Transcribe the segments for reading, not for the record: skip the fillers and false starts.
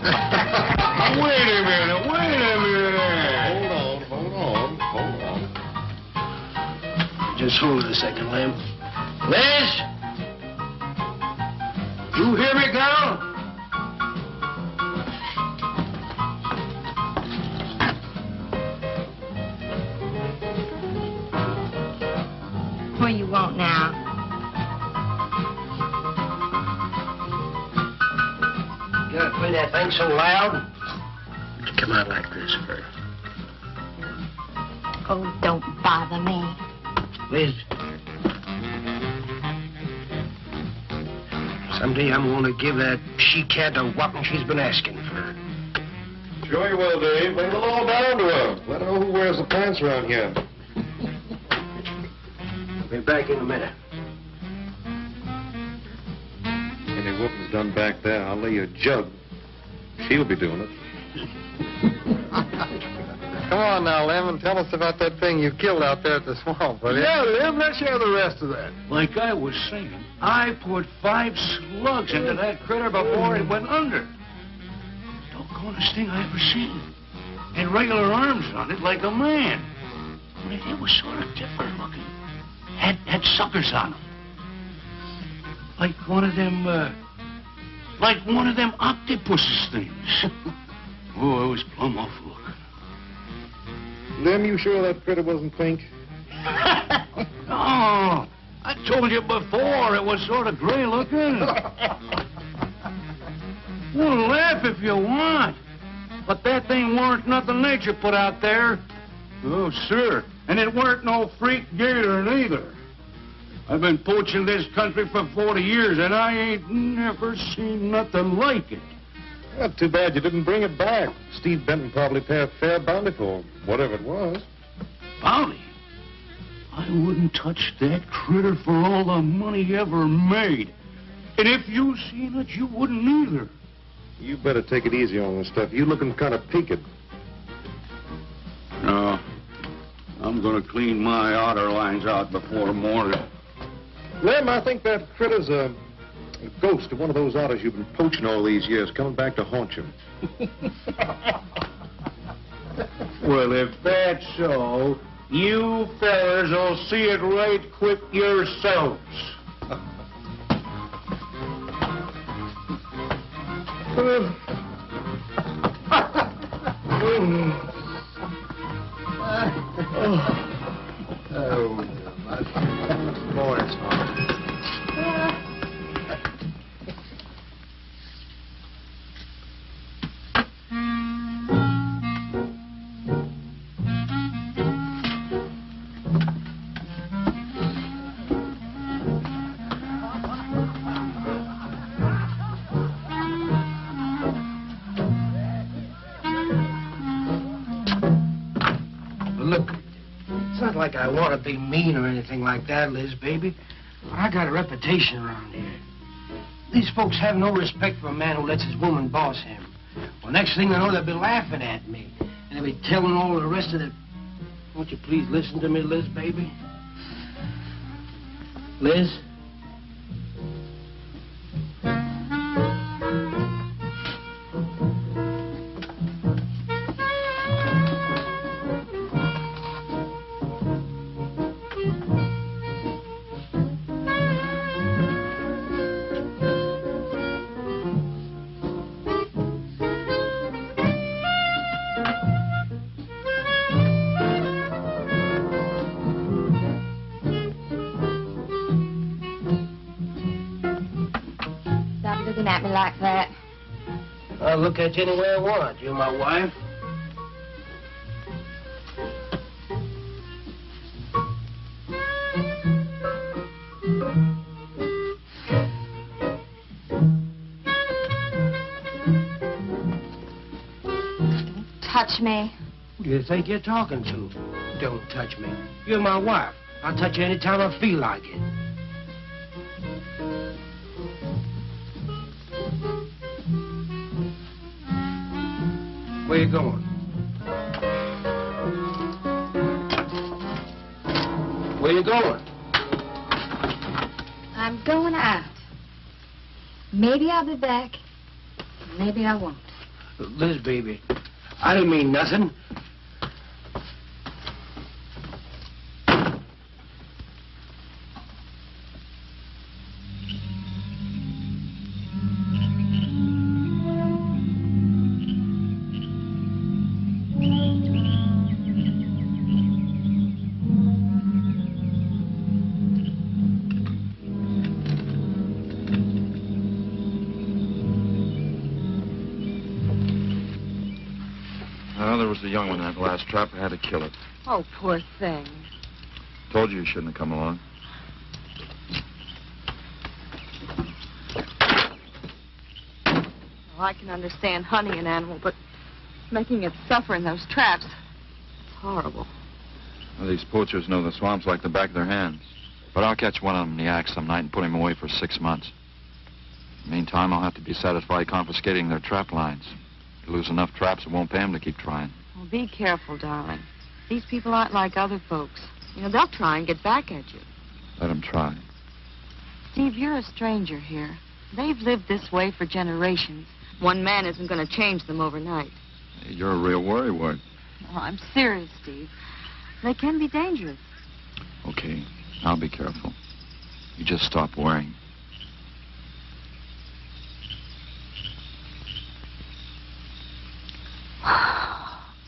Wait a minute. Hold on. Just hold it a second, Lem. Liz? You hear me, girl? What do you want now? You gotta play that thing so loud. To come out like this, Bert. Oh, don't bother me. Liz. Someday I'm gonna give that she-cat a whopping she's been asking for. Sure you will, Dave. Lay the law down to her. Let her know who wears the pants around here. Be back in a minute. Any whooping's done back there, I'll lay you a jug. She'll be doing it. Come on now, Lem, and tell us about that thing you killed out there at the swamp, will you? Yeah, Lem, let's hear the rest of that. Like I was saying, I put 5 slugs into that critter before it went under. Doggonest thing I ever seen. Had regular arms on it like a man. But it was sort of different looking. Had suckers on them. Like one of them octopus's things. Oh, it was plumb awful looking. Lem, you sure that critter wasn't pink? Oh, I told you before it was sort of gray looking. Well, laugh if you want. But that thing weren't nothing nature put out there. Oh, sir. And it weren't no freak gator neither. I've been poaching this country for 40 years, and I ain't never seen nothing like it. Well, too bad you didn't bring it back. Steve Benton probably paid a fair bounty for whatever it was. Bounty? I wouldn't touch that critter for all the money he ever made. And if you seen it, you wouldn't either. You better take it easy on this stuff. You looking kind of peaked. No. I'm gonna clean my outer lines out before morning. Lem, I think that critter's a ghost of one of those otters you've been poaching all these years, coming back to haunt you. Well, if that's so, you fellers will see it right quick yourselves. Boys. Look, it's not like I want to be mean or anything like that, Liz, baby. But I got a reputation around here. These folks have no respect for a man who lets his woman boss him. Well, next thing they know, they'll be laughing at me. And they'll be telling all the rest of the... Won't you please listen to me, Liz, baby? Liz? Looking at me like that. I'll look at you any way I want. You're my wife. Touch me. Who do you think you're talking to? Don't touch me. You're my wife. I'll touch you any time I feel like it. Where you going? Where you going? I'm going out. Maybe I'll be back. Maybe I won't. Liz, baby, I didn't mean nothing. There was a young one in that last trap. I had to kill it. Oh, poor thing. Told you shouldn't have come along. Well, I can understand hunting an animal, but making it suffer in those traps, it's horrible. Well, these poachers know the swamps like the back of their hands. But I'll catch one of them in the act some night and put him away for 6 months. Meantime, I'll have to be satisfied confiscating their trap lines. You lose enough traps, it won't pay them to keep trying. Well, be careful, darling. These people aren't like other folks. You know, they'll try and get back at you. Let them try. Steve, you're a stranger here. They've lived this way for generations. One man isn't going to change them overnight. You're a real worrywart. Oh, I'm serious, Steve. They can be dangerous. Okay, I'll be careful. You just stop worrying.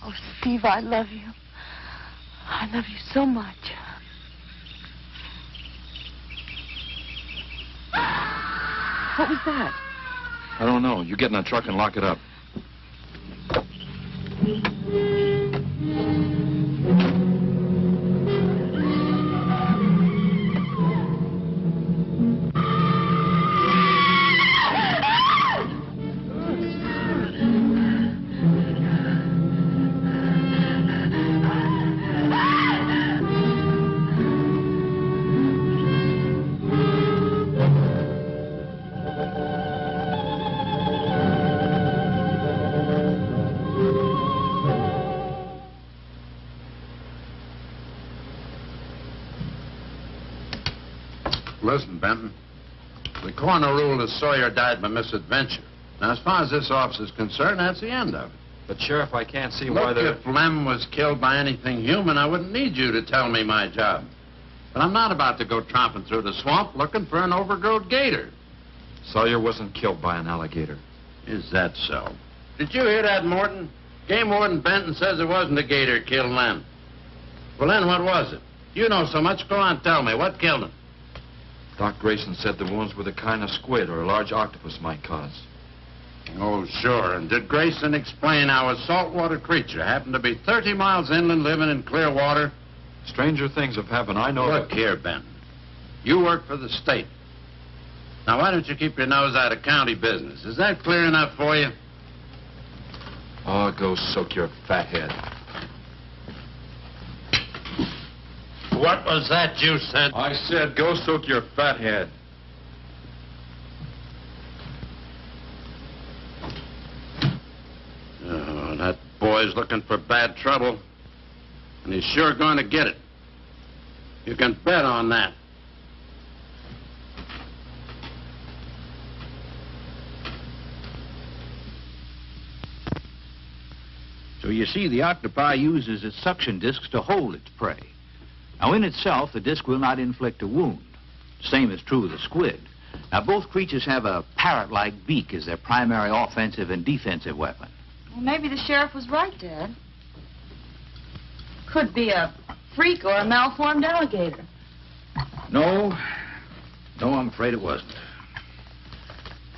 Oh, Steve, I love you. I love you so much. What was that? I don't know. You get in that truck and lock it up. Listen, Benton. The coroner ruled that Sawyer died by misadventure. Now, as far as this officer's concerned, that's the end of it. But, Sheriff, I can't see why Look, they're... if Lem was killed by anything human, I wouldn't need you to tell me my job. But I'm not about to go tromping through the swamp looking for an overgrown gator. Sawyer wasn't killed by an alligator. Is that so? Did you hear that, Morton? Game Warden Benton says it wasn't a gator killed Lem. Well, then, what was it? You know so much. Go on, tell me. What killed him? Doc Grayson said the wounds were the kind of squid or a large octopus might cause. Oh, sure. And did Grayson explain how a saltwater creature happened to be 30 miles inland living in clear water? Stranger things have happened. I know... Look here, Benton. You work for the state. Now, why don't you keep your nose out of county business? Is that clear enough for you? Oh, go soak your fat head. What was that you said? I said go soak your fat head. Oh, that boy's looking for bad trouble. And he's sure going to get it. You can bet on that. So you see, the octopi uses its suction discs to hold its prey. Now, in itself, the disc will not inflict a wound. Same is true of the squid. Now, both creatures have a parrot-like beak as their primary offensive and defensive weapon. Well, maybe the sheriff was right, Dad. Could be a freak or a malformed alligator. No, I'm afraid it wasn't.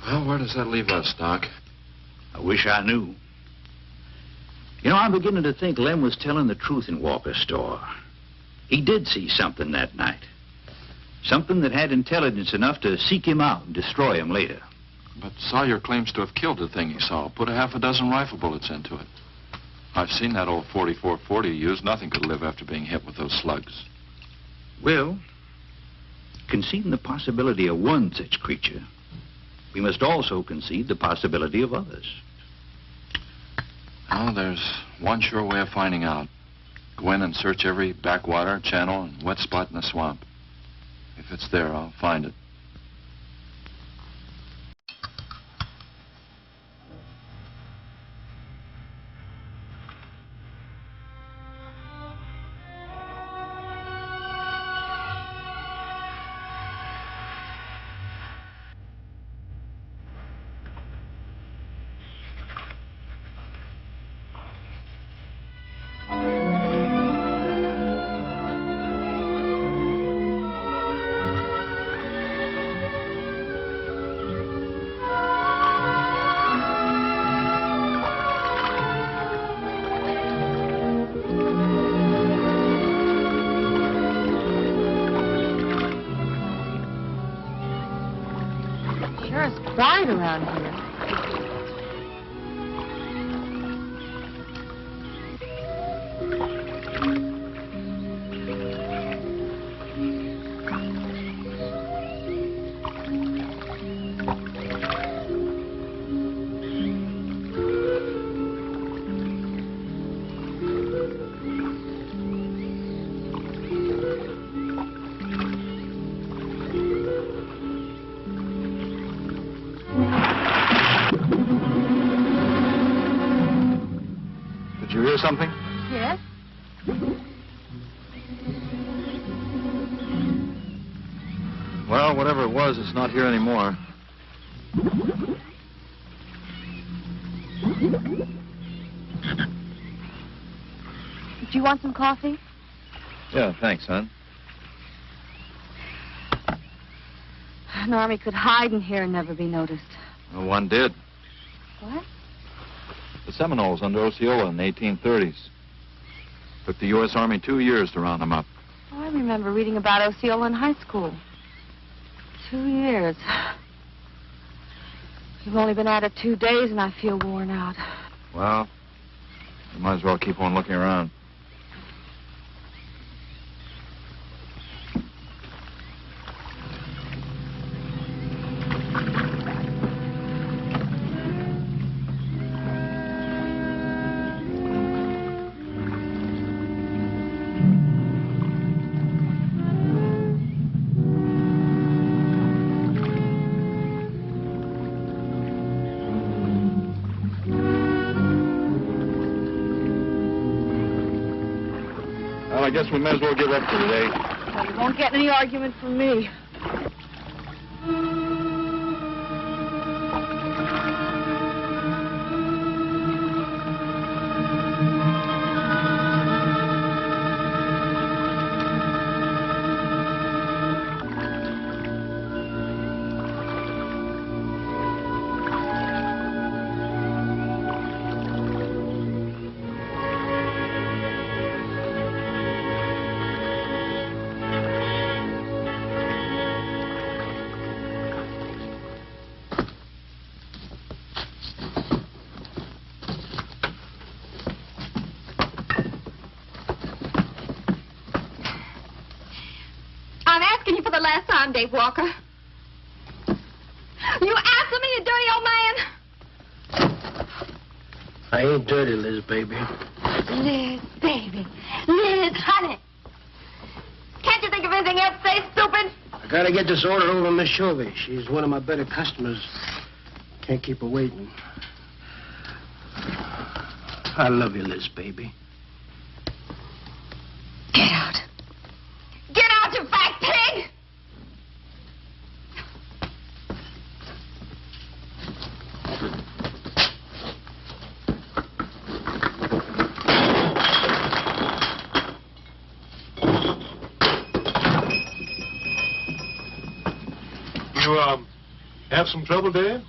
Well, where does that leave us, Doc? I wish I knew. You know, I'm beginning to think Lem was telling the truth in Walker's store. He did see something that night. Something that had intelligence enough to seek him out and destroy him later. But Sawyer claims to have killed the thing he saw. Put a half a dozen rifle bullets into it. I've seen that old 44-40 used. Nothing could live after being hit with those slugs. Well, conceding the possibility of one such creature, we must also concede the possibility of others. Well, there's one sure way of finding out. Go in and search every backwater, channel, and wet spot in the swamp. If it's there, I'll find it. Sure is quiet around here. Did you hear something? Yes? Well, whatever it was, it's not here anymore. Do you want some coffee? Yeah, thanks, hon. An army could hide in here and never be noticed. Well, one did. What? The Seminoles under Osceola in the 1830s. Took the U.S. Army 2 years to round them up. Oh, I remember reading about Osceola in high school. 2 years. You've only been at it 2 days, and I feel worn out. Well, you might as well keep on looking around. Well, I guess we may as well give up for today. Well, you won't get any argument from me. I'm asking you for the last time, Dave Walker. You answer me, you dirty old man. I ain't dirty, Liz, baby. Liz, baby. Liz, honey. Can't you think of anything else to say, stupid? I gotta get this order over to Miss Shovey. She's one of my better customers. Can't keep her waiting. I love you, Liz, baby. Get out. Get out, you fat pig! You, have some trouble, Dave?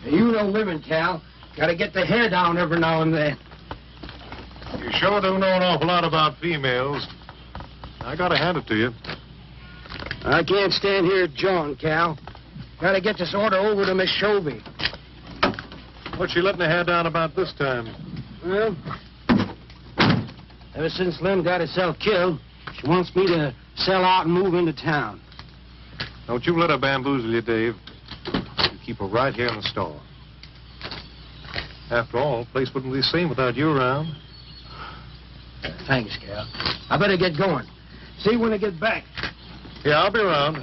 You know women, Cal. Gotta get the hair down every now and then. You sure do know an awful lot about females. I gotta hand it to you. I can't stand here jawing, Cal. Gotta get this order over to Miss Shovey. What's she letting her hair down about this time? Well, ever since Lem got herself killed, she wants me to sell out and move into town. Don't you let her bamboozle you, Dave. You keep her right here in the store. After all, the place wouldn't be the same without you around. Thanks, Cal. I better get going. See you when I get back. Yeah, I'll be around.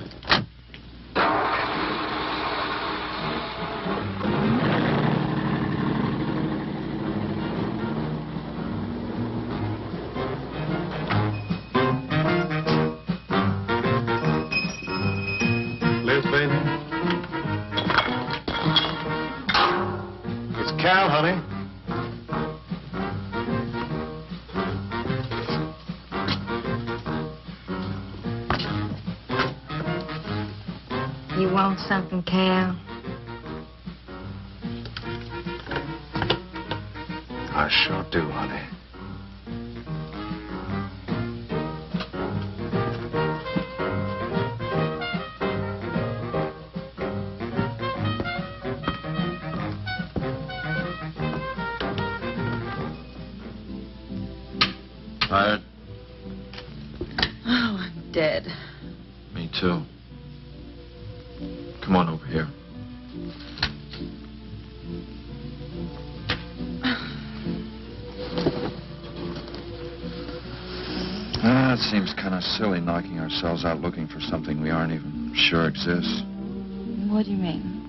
Liz, baby. It's Cal, honey. You want something, Cal? I sure do, honey. Tired? Oh, I'm dead. Me too. Come on over here. It seems kind of silly knocking ourselves out looking for something we aren't even sure exists. What do you mean?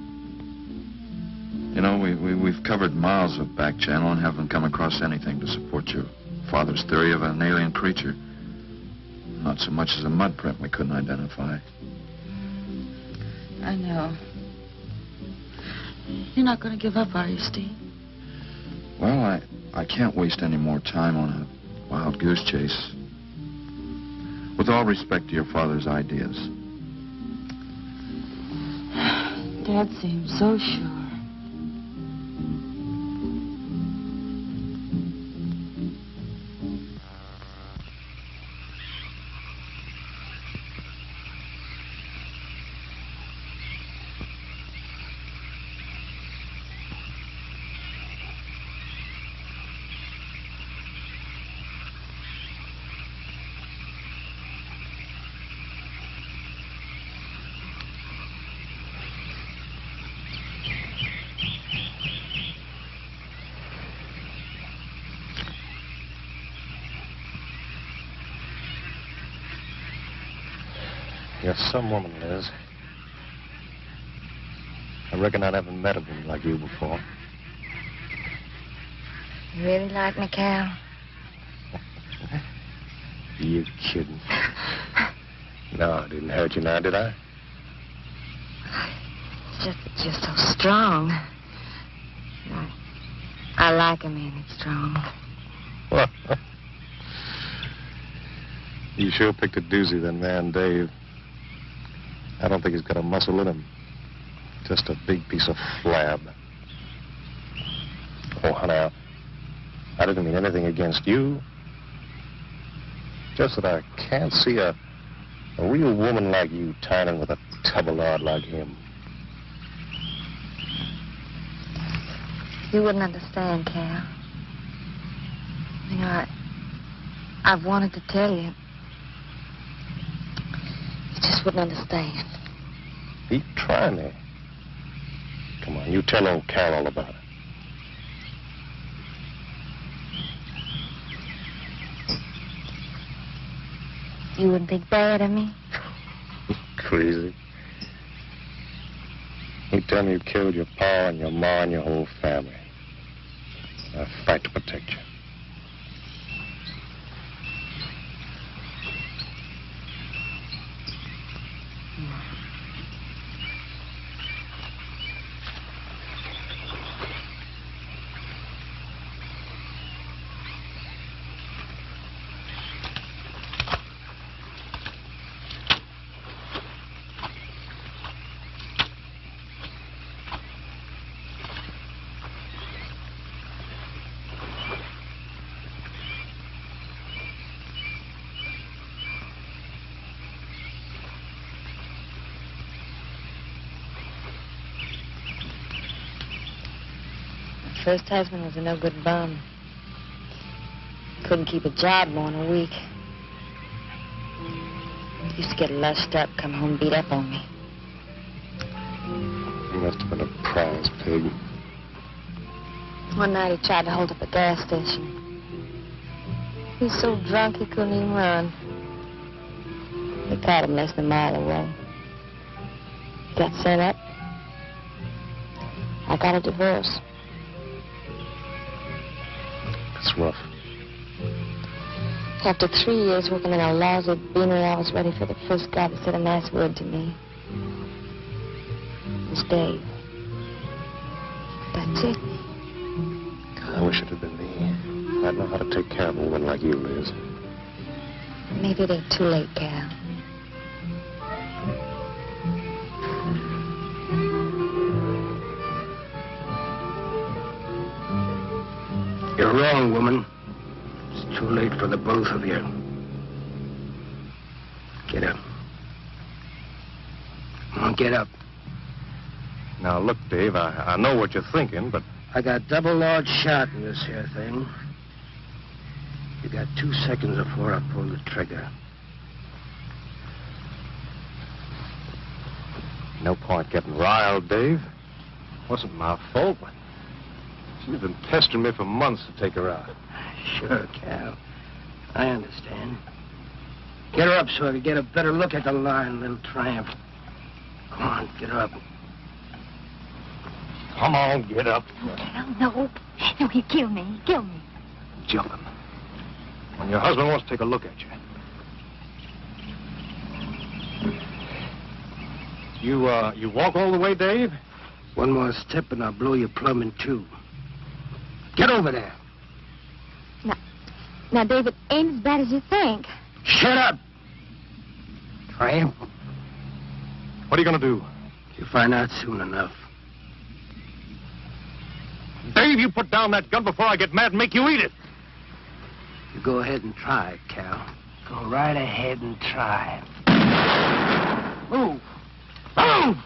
You know, we've covered miles of back channel and haven't come across anything to support your father's theory of an alien creature. Not so much as a mud print we couldn't identify. I know. You're not going to give up, are you, Steve? Well, I can't waste any more time on a wild goose chase. With all respect to your father's ideas. Dad seems so sure. You're some woman, Liz. I reckon I haven't met a woman like you before. You really like me, Cal? You kidding? No, I didn't hurt you now, did I? It's just that you're so strong. I like a man that's strong. Well, you sure picked a doozy, then, man, Dave. I don't think he's got a muscle in him. Just a big piece of flab. Oh, honey, I didn't mean anything against you. Just that I can't see a real woman like you tying in with a tubby-lard like him. You wouldn't understand, Cal. You know, I've wanted to tell you. You just wouldn't understand. Keep trying me. Come on, you tell old Cal all about it. You wouldn't think bad of me? Crazy. You tell me you killed your pa and your ma and your whole family. I fight to protect you. First husband was a no-good bum. Couldn't keep a job more than a week. Used to get lushed up, come home, beat up on me. You must have been a prize pig. One night he tried to hold up a gas station. He was so drunk he couldn't even run. They caught him less than a mile away. Got sent up. I got a divorce. It's rough. After 3 years working in a lousy beanery, I was ready for the first guy that said a nice word to me. It was Dave. That's it. I wish it had been me. I'd know how to take care of a woman like you, Liz. Maybe it ain't too late, Cal. You're wrong, woman. It's too late for the both of you. Get up. Come on, get up. Now, look, Dave, I know what you're thinking, but... I got double large shot in this here thing. You got 2 seconds before I pull the trigger. No point getting riled, Dave. Wasn't my fault, but she's been pestering me for months to take her out. Sure, Cal. I understand. Get her up so I can get a better look at the line, little tramp. Come on, get her up. Come on, get up. Cal, no. No, he'd kill me. He'd kill me. Jumping. When your husband wants to take a look at you. You walk all the way, Dave? One more step and I'll blow you plumb in two. Get over there. Now, David, ain't as bad as you think. Shut up! Tramp. What are you going to do? You'll find out soon enough. Dave, you put down that gun before I get mad and make you eat it. You go ahead and try it, Cal. Go right ahead and try it. Move! Move!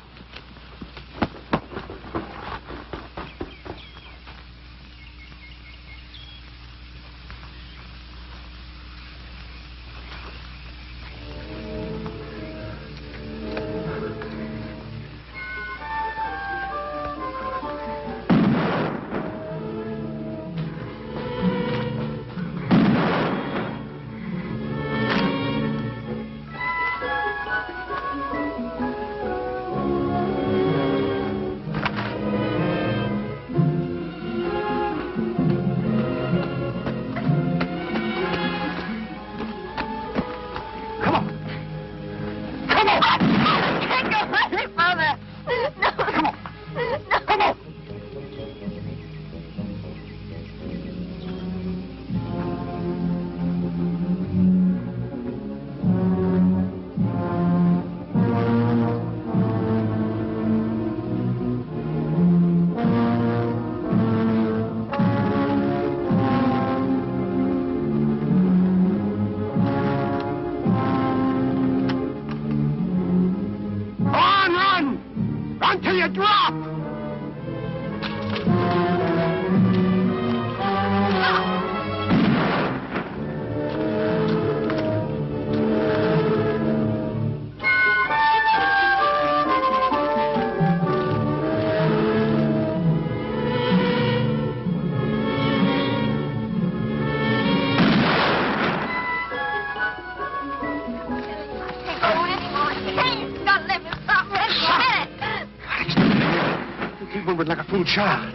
Like a fool child.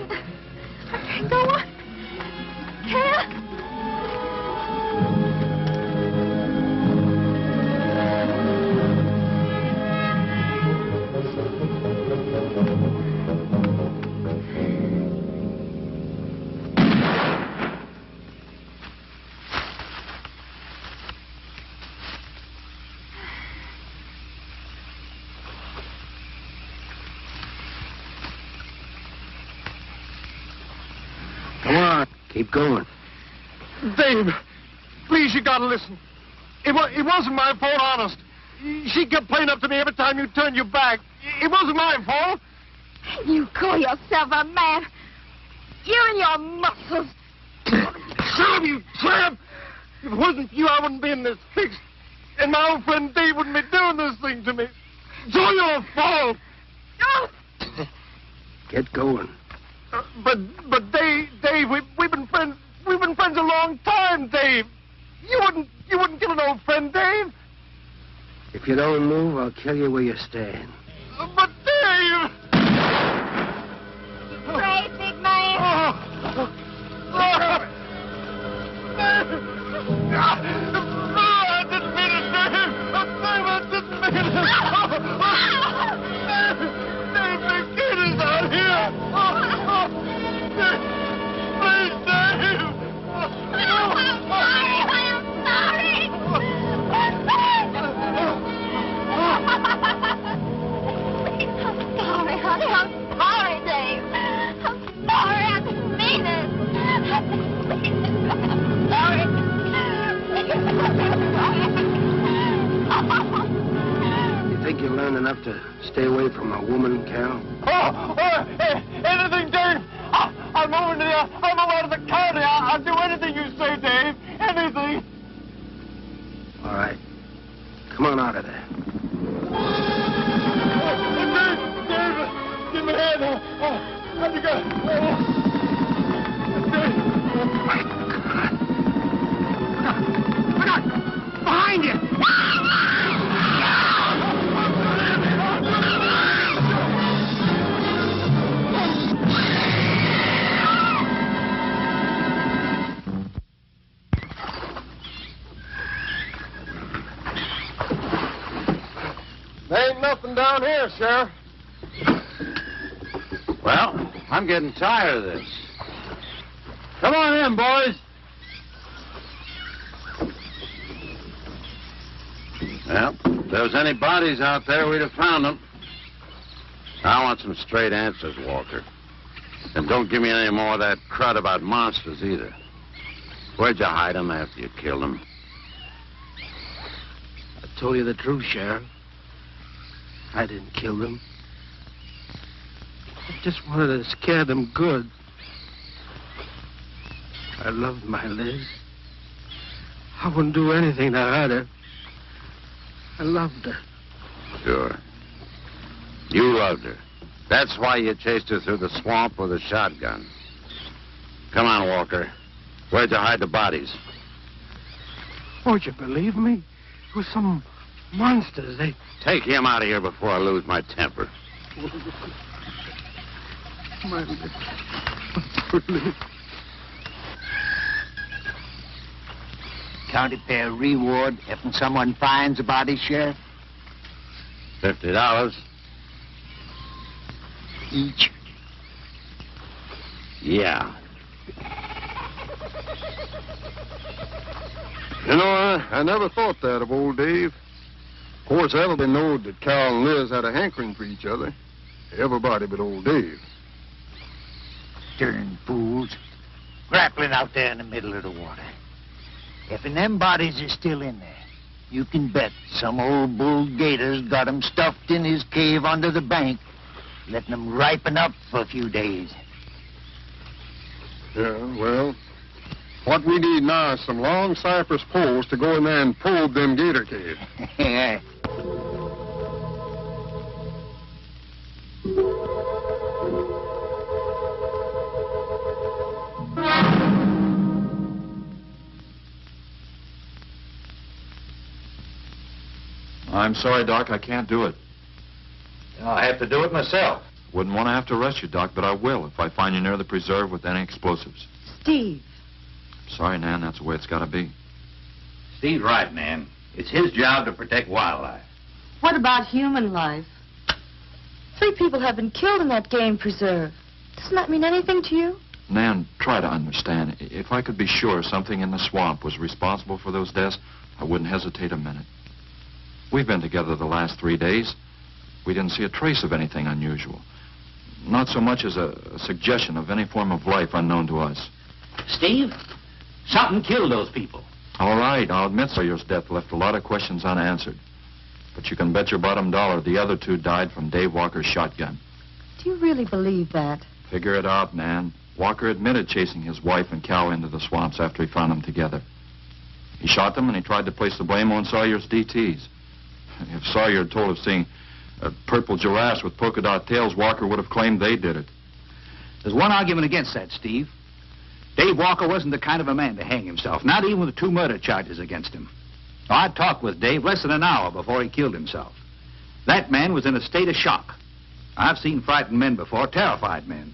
Go on. Cal. Keep going. Dave, please, you gotta listen. It wasn't my fault, honest. She kept playing up to me every time you turned your back. It wasn't my fault. You call yourself a man. You and your muscles. Shut up, you tramp! If it wasn't for you, I wouldn't be in this fix. And my old friend Dave wouldn't be doing this thing to me. It's all your fault. Get going. But Dave, we've been friends. We've been friends a long time, Dave. You wouldn't kill an old friend, Dave. If you don't move, I'll kill you where you stand. But Dave! Brave, big man. I didn't mean it, Dave. I didn't mean it. Dave, the kid is out here. Please, Dave. I'm sorry. I'm sorry, honey. I'm sorry, Dave. I'm sorry. I didn't mean it. I'm sorry. You think you learned enough to stay away from a woman, Cal? Anything, Dave. I'm moving to the. I'm over to the county. I'll do anything you say, Dave. anything. All right. Come on out of there. Dave, give me a hand. Let me go. My God. Look out! Behind you! There ain't nothing down here, Sheriff. Well, I'm getting tired of this. Come on in, boys. Well, if there was any bodies out there, we'd have found them. I want some straight answers, Walker. And don't give me any more of that crud about monsters, either. Where'd you hide them after you killed them? I told you the truth, Sheriff. I didn't kill them. I just wanted to scare them good. I loved my Liz. I wouldn't do anything to hurt her. I loved her. Sure. You loved her. That's why you chased her through the swamp with a shotgun. Come on, Walker. Where'd you hide the bodies? Won't you believe me? It was some monsters. They... Take him out of here before I lose my temper. My Liz. County fair reward if someone finds a body, Sheriff? $50. Each. Yeah. You know, I never thought that of old Dave. Of course, everybody knowed that Cal and Liz had a hankering for each other. Everybody but old Dave. Darn fools. Grappling out there in the middle of the water. If them bodies are still in there, you can bet some old bull gator's got 'em stuffed in his cave under the bank, letting 'em ripen up for a few days. Yeah, well, what we need now is some long cypress poles to go in there and probe them gator caves. I'm sorry, Doc, I can't do it. I'll have to do it myself. Wouldn't want to have to arrest you, Doc, but I will if I find you near the preserve with any explosives. Steve. Sorry, Nan, that's the way it's got to be. Steve's right, man. It's his job to protect wildlife. What about human life? 3 people have been killed in that game preserve. Doesn't that mean anything to you? Nan, try to understand. If I could be sure something in the swamp was responsible for those deaths, I wouldn't hesitate a minute. We've been together the last 3 days. We didn't see a trace of anything unusual. Not so much as a suggestion of any form of life unknown to us. Steve, something killed those people. All right, I'll admit Sawyer's death left a lot of questions unanswered. But you can bet your bottom dollar the other 2 died from Dave Walker's shotgun. Do you really believe that? Figure it out, Nan. Walker admitted chasing his wife and cow into the swamps after he found them together. He shot them and he tried to place the blame on Sawyer's DTs. If Sawyer had told of seeing purple giraffes with polka dot tails, Walker would have claimed they did it. There's one argument against that, Steve. Dave Walker wasn't the kind of a man to hang himself, not even with 2 murder charges against him. I talked with Dave less than an hour before he killed himself. That man was in a state of shock. I've seen frightened men before, terrified men.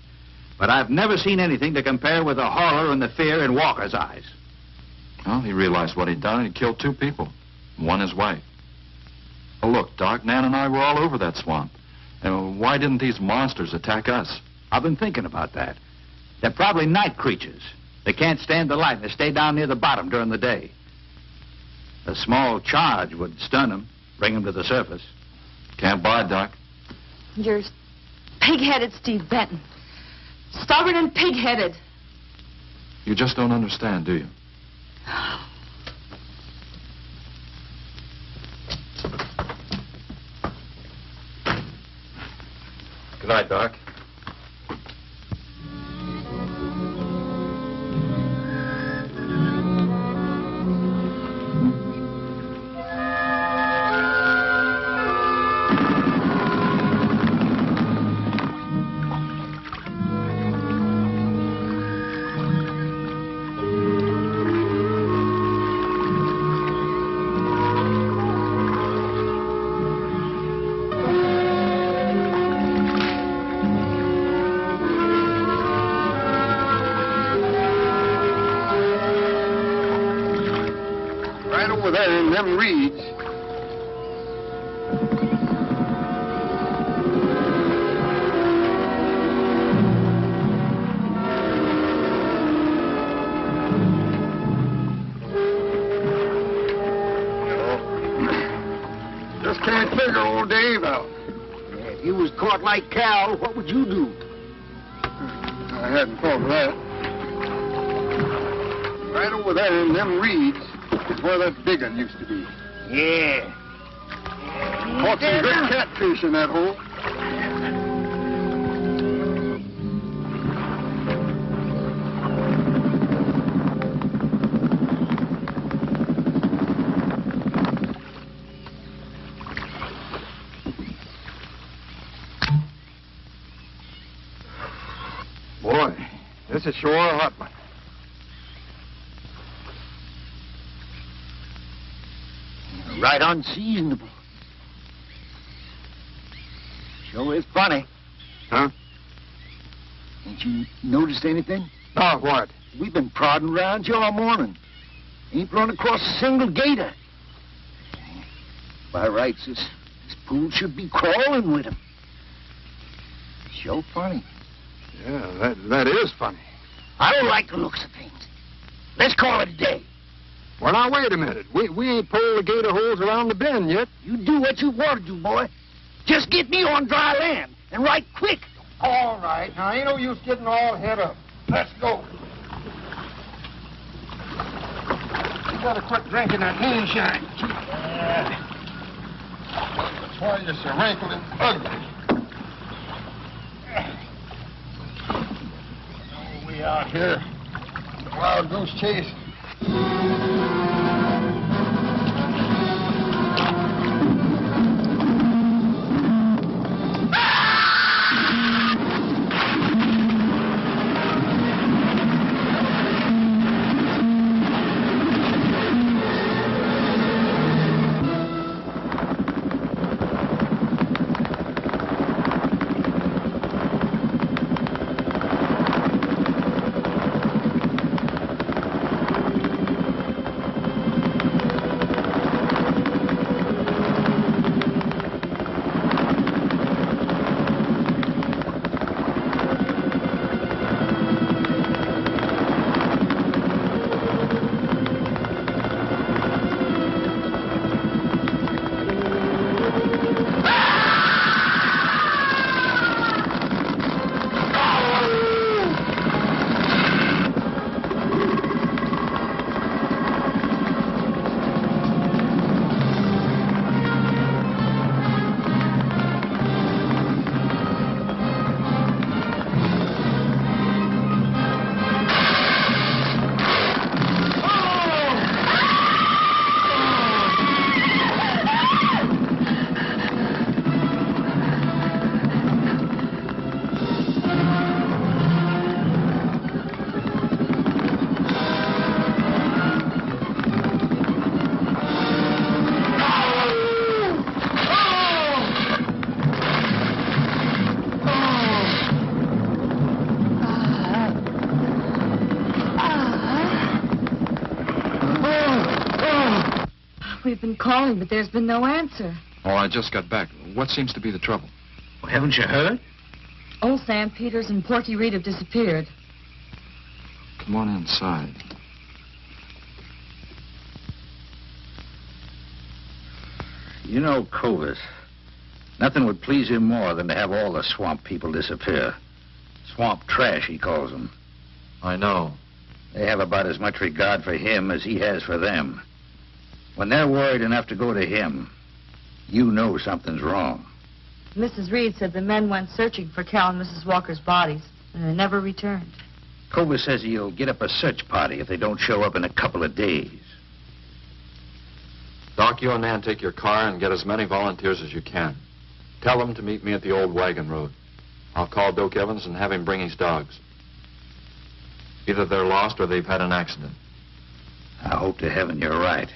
But I've never seen anything to compare with the horror and the fear in Walker's eyes. Well, he realized what he'd done and he killed 2 people. One his wife. Oh, look, Doc, Nan and I were all over that swamp. And why didn't these monsters attack us? I've been thinking about that. They're probably night creatures. They can't stand the light and they stay down near the bottom during the day. A small charge would stun them, bring them to the surface. Can't buy it, Doc. You're pig-headed, Steve Benton. Stubborn and pig-headed. You just don't understand, do you? Good night, Doc. there in them reeds. Just can't figure old Dave out. If you was caught like Cal, what would you do? I hadn't thought of that. Right over there in them reeds is where that big one used to be. Yeah. Caught some good catfish in that hole. Boy, this is sure a hot one. Right unseasonable. Sure is funny. Huh? Ain't you noticed anything? Oh, what? We've been prodding around you all morning. Ain't run across a single gator. By rights, this pool should be crawling with him. Sure funny. Yeah, that is funny. I don't like the looks of things. Let's call it a day. Well, now, wait a minute. We ain't pulled the gator holes around the bend yet. You do what you want to do, boy. Just get me on dry land, and right quick. All right. Now, ain't no use getting all head up. Let's go. You better quit drinking that moonshine. That's why you're so wrinkled and ugly. Oh, we out here. Wild goose chase. We've been calling, but there's been no answer. Oh, I just got back. What seems to be the trouble? Well, haven't you heard? Old Sam Peters and Porky Reed have disappeared. Come on inside. You know Clovis. Nothing would please him more than to have all the swamp people disappear. Swamp trash, he calls them. I know. They have about as much regard for him as he has for them. When they're worried enough to go to him, you know something's wrong. Mrs. Reed said the men went searching for Cal and Mrs. Walker's bodies, and they never returned. Clovis says he'll get up a search party if they don't show up in a couple of days. Doc, you and Nan take your car and get as many volunteers as you can. Tell them to meet me at the old wagon road. I'll call Doak Evans and have him bring his dogs. Either they're lost or they've had an accident. I hope to heaven you're right.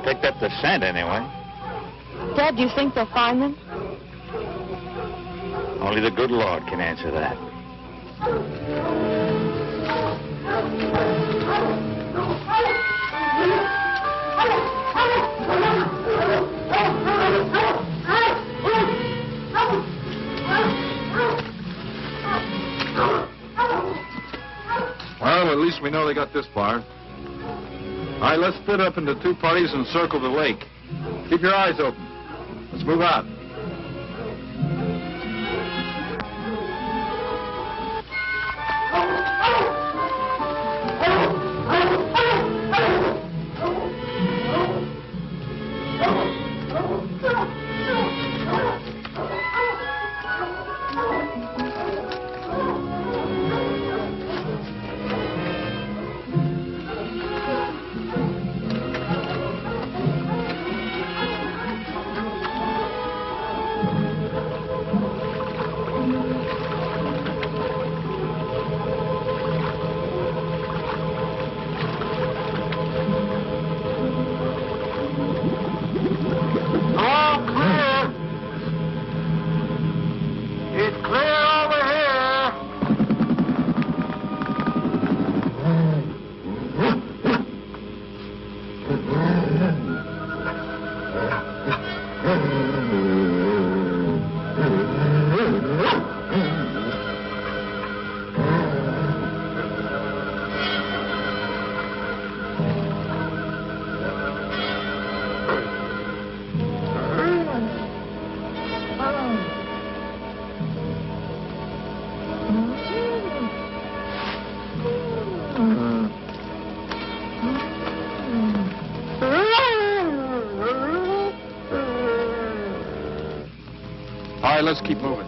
picked up the scent anyway. Dad, do you think they'll find them? Only the good Lord can answer that. Well, at least we know they got this far. All right, let's split up into two parties and circle the lake. Keep your eyes open. Let's move on. All right, let's keep moving.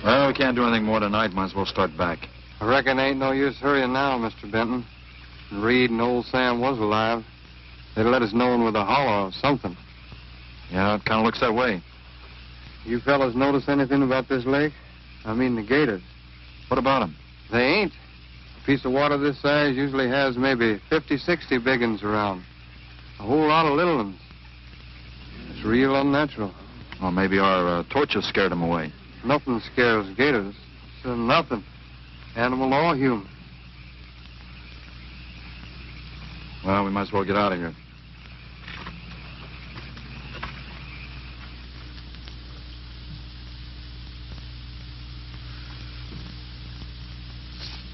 Well, we can't do anything more tonight. Might as well start back. I reckon ain't no use hurrying now, Mr. Benton. Reed and old Sam was alive. They'd let us know with a holler or something. Yeah, it kind of looks that way. You fellas notice anything about this lake? I mean the gators. What about them? They ain't. A piece of water this size usually has maybe 50, 60 big uns around. A whole lot of little ones. It's real unnatural. Well, maybe our torches scared them away. Nothing scares gators. Nothing. Animal or human. Well, we might as well get out of here.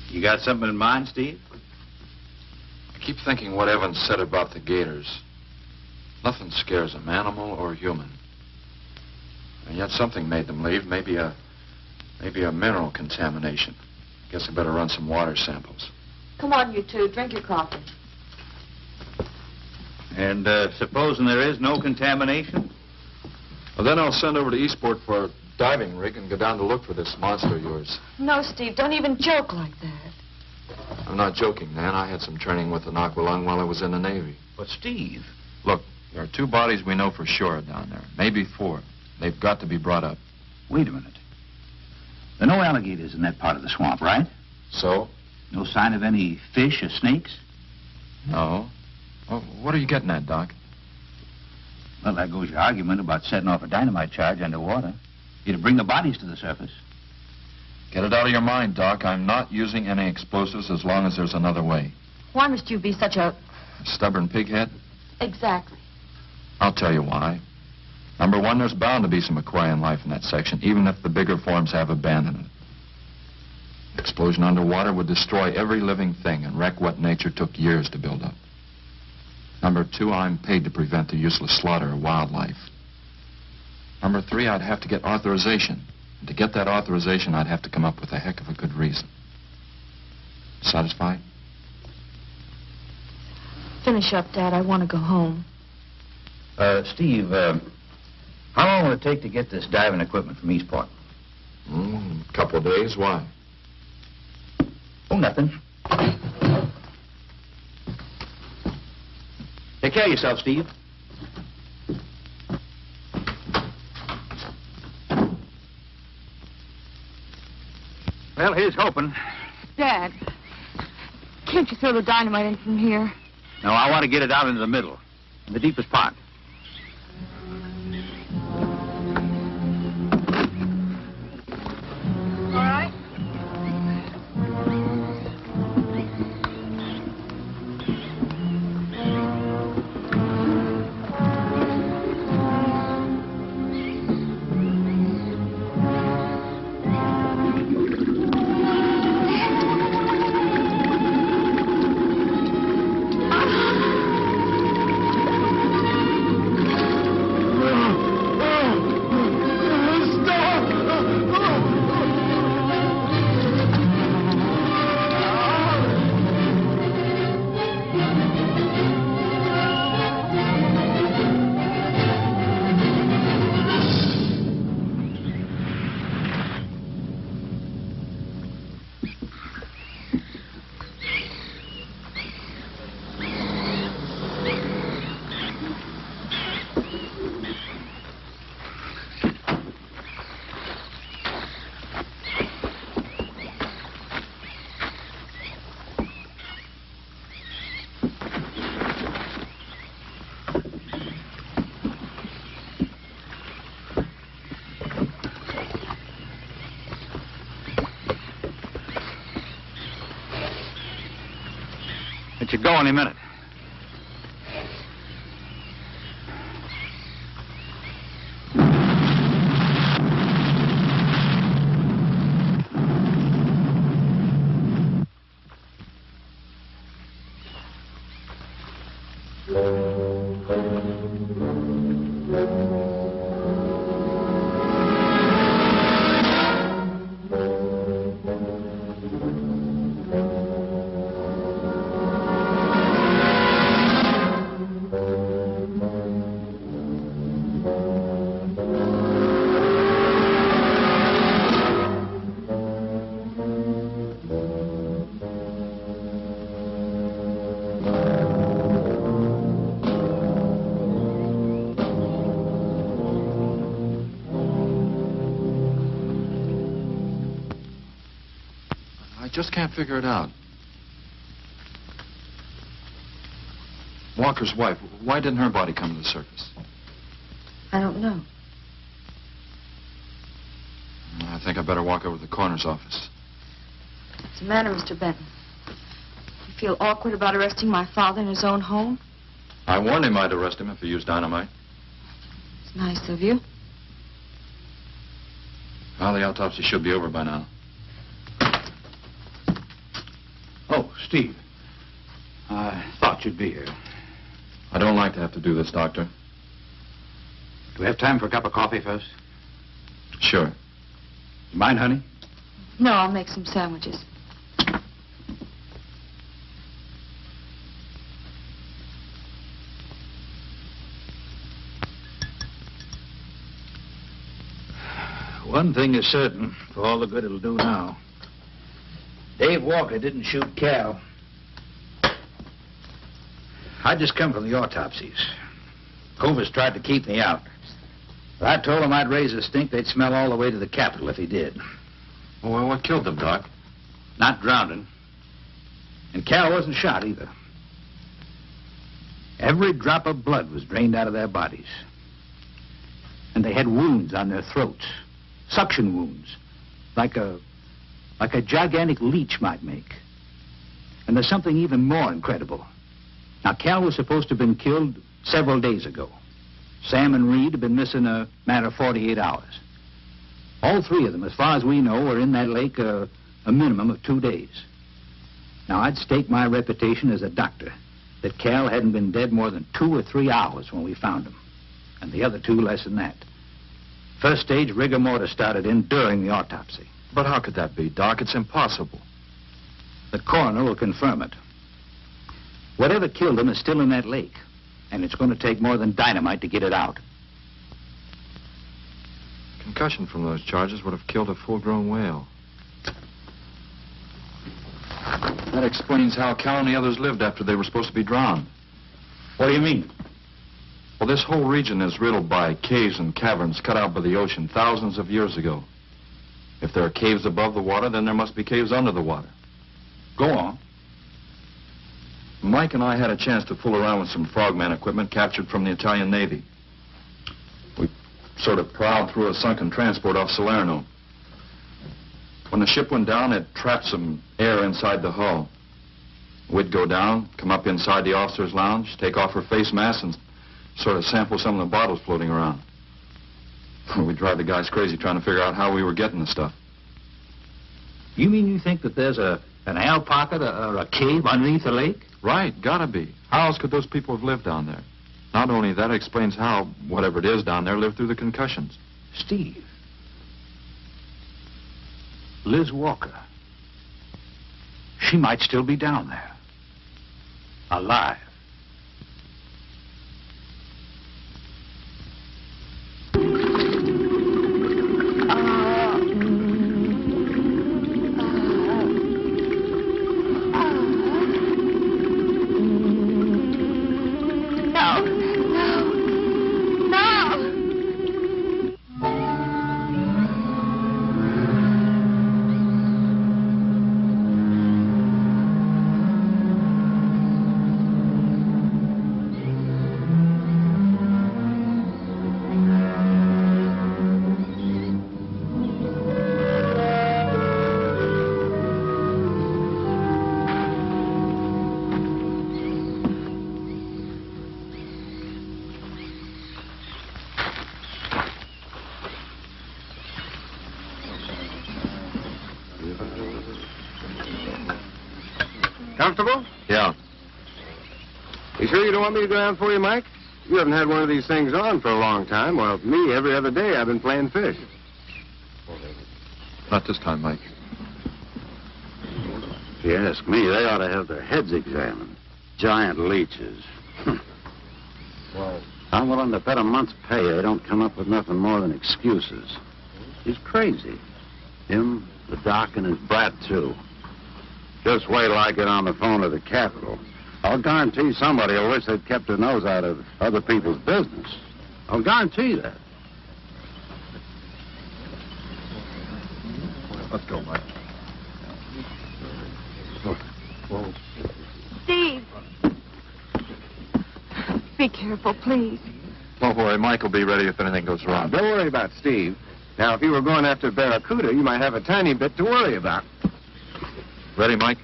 You got something in mind, Steve? I keep thinking what Evans said about the gators. Nothing scares them, animal or human. And yet something made them leave. Maybe a mineral contamination. Guess I better run some water samples. Come on, you two. Drink your coffee. And supposing there is no contamination? Well, then I'll send over to Eastport for a diving rig and go down to look for this monster of yours. No, Steve, don't even joke like that. I'm not joking, Nan. I had some training with an aqualung while I was in the Navy. But, Steve... Look, there are 2 bodies we know for sure down there. Maybe 4. They've got to be brought up. Wait a minute. There are no alligators in that part of the swamp, right? So? No sign of any fish or snakes? No. Well, what are you getting at, Doc? Well, there goes your argument about setting off a dynamite charge underwater. You'd bring the bodies to the surface. Get it out of your mind, Doc. I'm not using any explosives as long as there's another way. Why must you be such a... Stubborn pighead? Exactly. I'll tell you why. Number 1, there's bound to be some aquarian life in that section, even if the bigger forms have abandoned it. Explosion underwater would destroy every living thing and wreck what nature took years to build up. Number 2, I'm paid to prevent the useless slaughter of wildlife. Number 3, I'd have to get authorization. And to get that authorization, I'd have to come up with a heck of a good reason. Satisfied? Finish up, Dad. I want to go home. Steve, how long will it take to get this diving equipment from Eastport? Couple of days. Why? Oh, nothing. Take care of yourself, Steve. Well, here's hoping. Dad, can't you throw the dynamite in from here? No, I want to get it out into the middle, in the deepest part. All right. Let you go any minute. I just can't figure it out. Walker's wife, why didn't her body come to the surface? I don't know. I think I better walk over to the coroner's office. What's the matter, Mr. Benton? You feel awkward about arresting my father in his own home? I warned him I'd arrest him if he used dynamite. It's nice of you. Well, the autopsy should be over by now. Oh, Steve. I thought you'd be here. I don't like to have to do this, Doctor. Do we have time for a cup of coffee first? Sure. You mind, honey? No, I'll make some sandwiches. One thing is certain, for all the good it'll do now. Dave Walker didn't shoot Cal. I just come from the autopsies. Covers tried to keep me out. But I told him I'd raise a stink they'd smell all the way to the Capitol if he did. Well, what killed them, Doc? Not drowning. And Cal wasn't shot either. Every drop of blood was drained out of their bodies. And they had wounds on their throats. Suction wounds. Like a gigantic leech might make. And there's something even more incredible. Now, Cal was supposed to have been killed several days ago. Sam and Reed have been missing a matter of 48 hours. All three of them, as far as we know, were in that lake a minimum of 2 days. Now, I'd stake my reputation as a doctor that Cal hadn't been dead more than 2 or 3 hours when we found him. And the other two less than that. First stage rigor mortis started in during the autopsy. But how could that be, Doc? It's impossible. The coroner will confirm it. Whatever killed him is still in that lake. And it's going to take more than dynamite to get it out. concussion from those charges would have killed a full-grown whale. That explains how Cal and the others lived after they were supposed to be drowned. What do you mean? Well, this whole region is riddled by caves and caverns cut out by the ocean thousands of years ago. If there are caves above the water, then there must be caves under the water. Go on. Mike and I had a chance to fool around with some frogman equipment captured from the Italian Navy. We sort of prowled through a sunken transport off Salerno. When the ship went down, it trapped some air inside the hull. We'd go down, come up inside the officer's lounge, take off her face mask, and sort of sample some of the bottles floating around. We'd drive the guys crazy trying to figure out how we were getting the stuff. You mean you think that there's an air pocket or a cave underneath the lake? Right, gotta be. How else could those people have lived down there? Not only that, it explains how, whatever it is down there, lived through the concussions. Steve. Liz Walker. She might still be down there. Alive. Comfortable? Yeah. You sure you don't want me to go down for you, Mike? You haven't had one of these things on for a long time. Well, me, every other day I've been playing fish. Not this time, Mike. If you ask me, they ought to have their heads examined. Giant leeches. Well, I'm willing to bet a month's pay they don't come up with nothing more than excuses. He's crazy. Him, the doc, and his brat, too. Just wait till I get on the phone to the Capitol. I'll guarantee somebody will wish they'd kept their nose out of other people's business. I'll guarantee that. Let's go, Mike. Steve. Be careful, please. Don't worry, Mike will be ready if anything goes wrong. don't worry about Steve. Now, if you were going after Barracuda, you might have a tiny bit to worry about. Ready, Mike?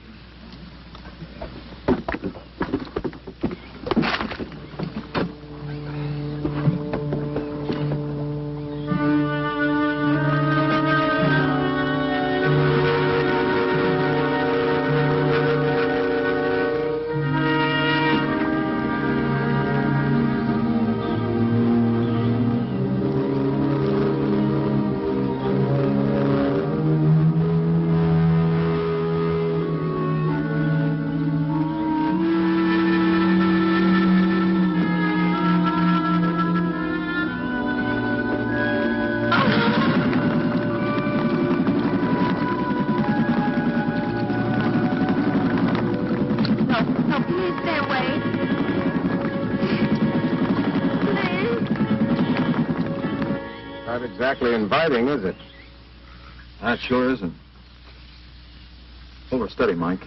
Not exactly inviting, is it? That sure isn't. Hold her steady, Mike.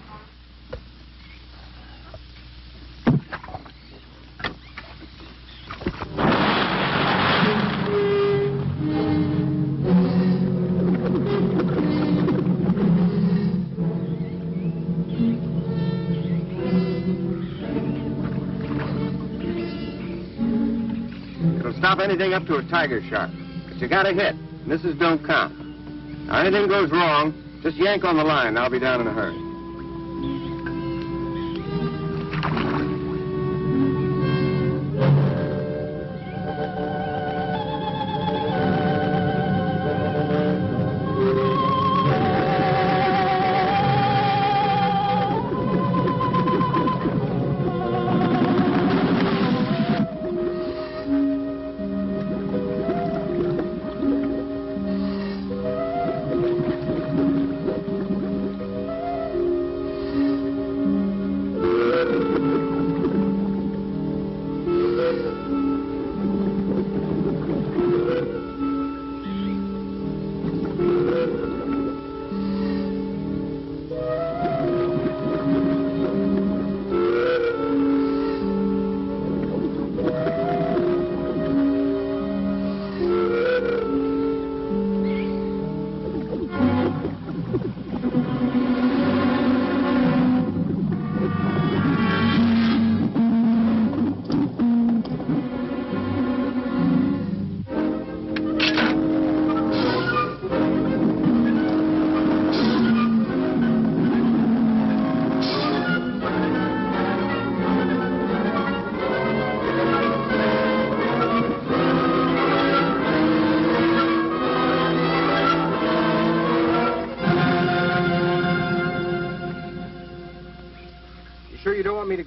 It'll stop anything up to a tiger shark. But you got to hit. Misses don't count. Now, anything goes wrong, just yank on the line. I'll be down in a hurry.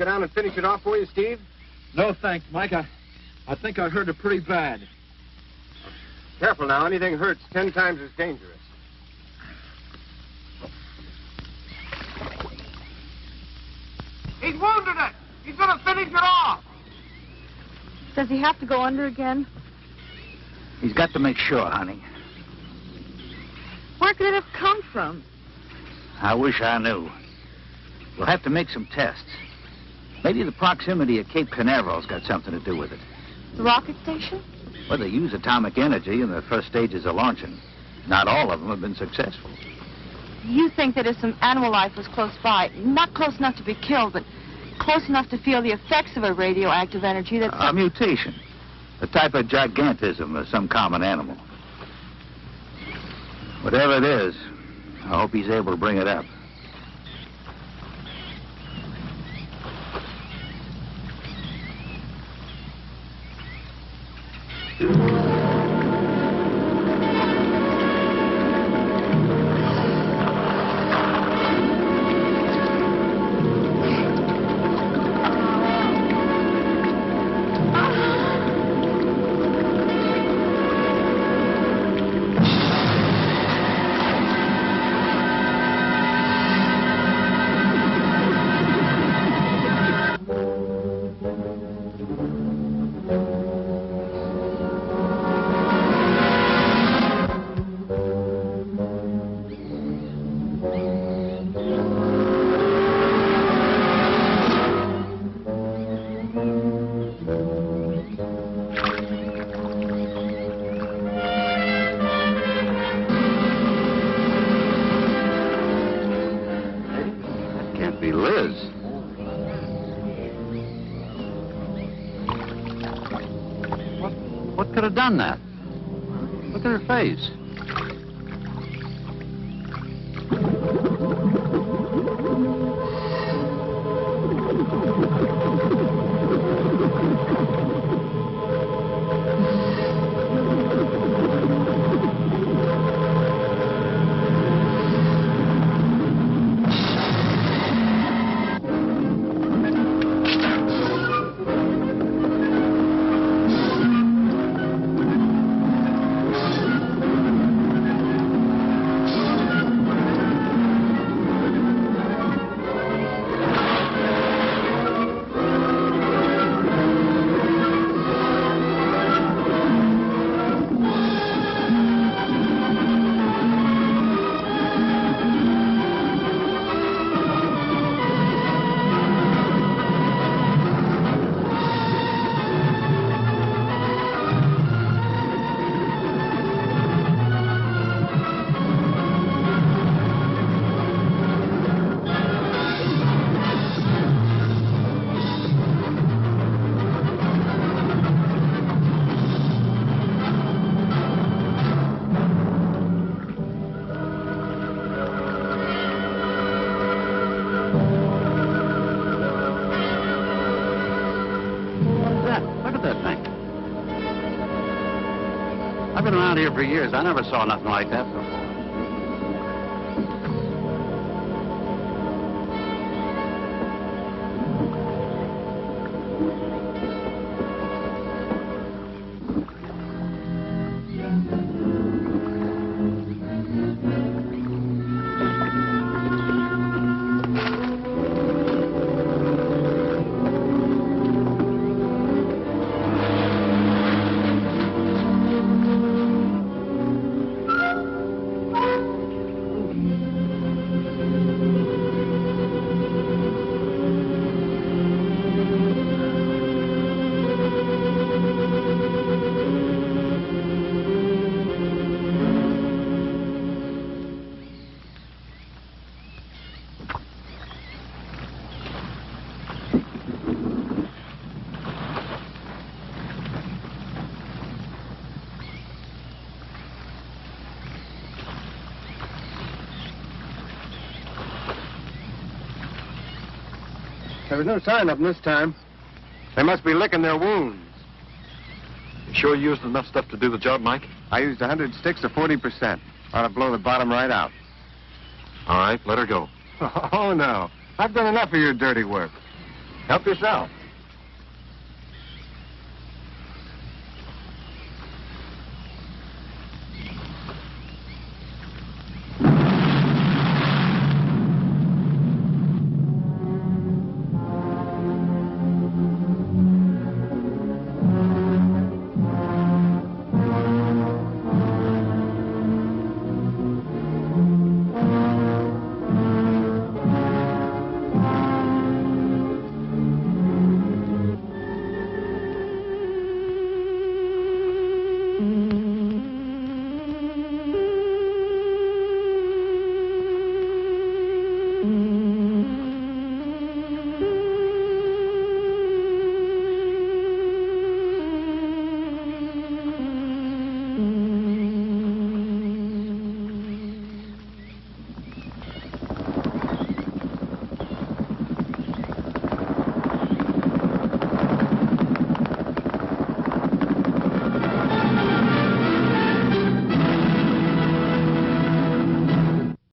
go down and finish it off for you, Steve? No, thanks, Mike. I think I hurt it pretty bad. Careful now. Anything hurts 10 times as dangerous. He's wounded it. He's going to finish it off. Does he have to go under again? He's got to make sure, honey. Where could it have come from? I wish I knew. We'll have to make some tests. Maybe the proximity of Cape Canaveral's got something to do with it. The rocket station? Well, they use atomic energy in the first stages of launching. Not all of them have been successful. You think that if some animal life was close by, not close enough to be killed, but close enough to feel the effects of a radioactive energy that... A mutation. A type of gigantism of some common animal. Whatever it is, I hope he's able to bring it up. What could have done that? Look at her face. I've been around here for years. I never saw nothing like that before. There was no sign of them this time. They must be licking their wounds. You sure you used enough stuff to do the job, Mike? I used 100 sticks of 40%. Ought to blow the bottom right out. All right, let her go. Oh, no. I've done enough of your dirty work. Help yourself.